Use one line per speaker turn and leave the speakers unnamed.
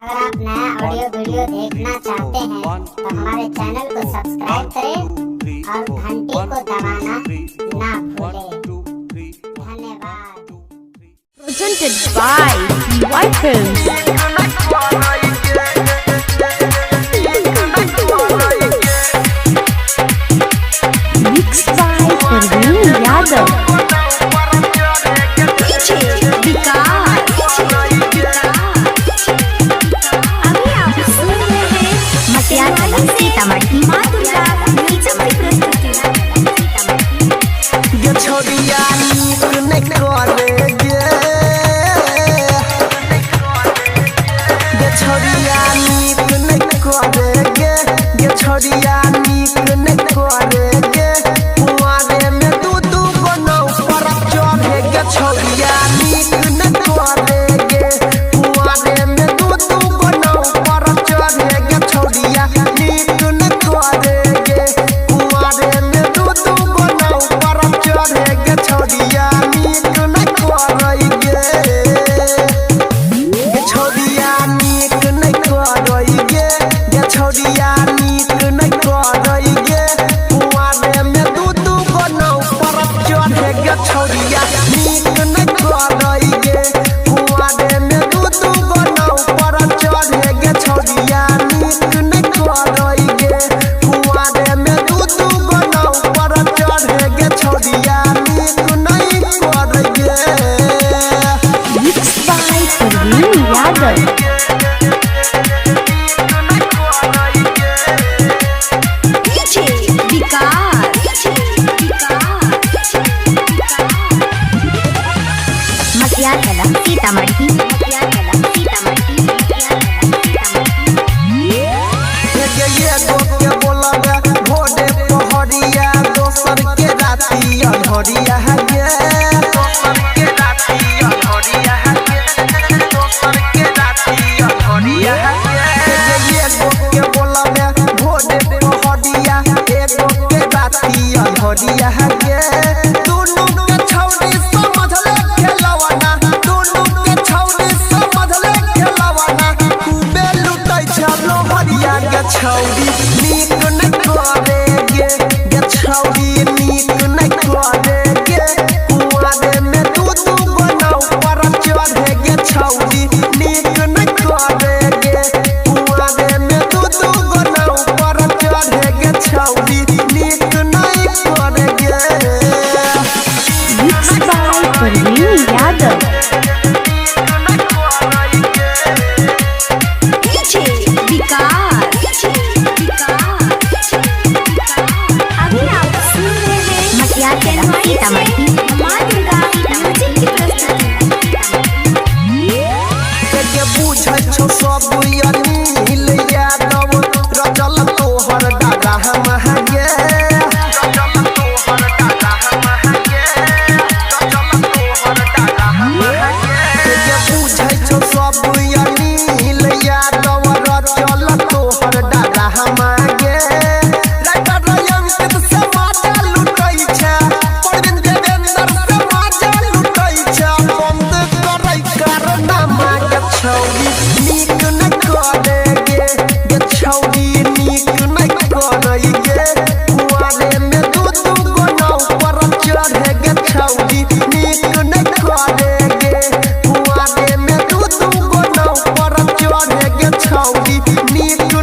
अगर आप नया ऑडियो वीडियो देखना चाहते हैं तो हमारे चैनल को सब्सक्राइब करें और घंटी को दबाना ना भूलें। धन्यवाद।
Presented by White Films. Mixed by Parveen Yadav. DJ विकास। अभी आप सुन रहे हैं मटिया कला सीतामढ़ी माँ दुर्गा नीचम की प्रस्तुति।
ये छोड़िया नीक नहीं करेगे, ये छोड़िया नीक नहीं करेगे, ये छोड़िया नीक नहीं करेगे। कुआरे में दूध बनो पर चढ़ेगे, छोड़िया नीक नहीं करेगे। कुआरे में दूध बनो पर चढ़ेगे, छोड़िया नीक नहीं करेगे। कुआरे में दूध बनो पर चढ़ेगे, छोड़िया नीक नहीं करेगे। ये छोड़िया नीक नहीं करेगे, ये छोड़िया नीक नहीं करेगे। कुआरे में दूध बनो पर चढ़ेगे, छोड़िया नीक नहीं करेगे। कुआरे में दूध बनो पर चढ़ेगे, छोड़िया नीक नहीं करेगे। कुआरे में दूध बनो पर चढ़ेगे, छोड़िया नीक नहीं करेगे।
Mixed by Parveen Yadav. DJ विकास। मटिया कला सीतामढ़ी।
ये के बोलबे भोरे पहरिया, दोसर के राती अनहरिया है गे। दोसर के राती अनहरिया है गे, दोसर के राती अनहरिया है गे। ये के बोलबे भोरे पहरिया, एगो के राती अनहरिया है गे। दुनू के छौरी समझ ले खेलवाना, दुनू के छौरी समझ ले खेलवाना। खूबे लुटै छलो हरिया गे छौरी नीक नहीं करेगे, गे छौरी नीक नहीं करेगे। कुआरे में दूध बनो पर चढ़ेगे, छौरी नीक नहीं करेगे। कुआरे में दूध बनो पर चढ़ेगे, छौरी नीक नहीं करेगे।
Mixed by Parveen Yadav. DJ विकास। अभी आप सुन रहे हैं मटिया कला सीतामढ़ी माँ दुर्गा नीचम की प्रस्तुति।
के बुझै छौ सब अनिल यादव, रचल तोहर दादा हम हगे। रचल तोहर दादा हम हगे, रचल तोहर दादा हम हगे। के बुझै छौ सब अनिल यादव, रचल तोहर दादा हम हगे। राइटर अंकित से माजा लुटै छै, परवीन देवेंद्र से माजा लुटै छै। बंद करै कारनामा गे छौरी नीक नहीं करेगे, गे छौरी नीक नहीं करेगे। कुआरे में दूध बनो पर चढ़ेगे, छौरी नीक नहीं करेगे। कुआरे में दूध बनो पर चढ़ेगे, छौरी नीक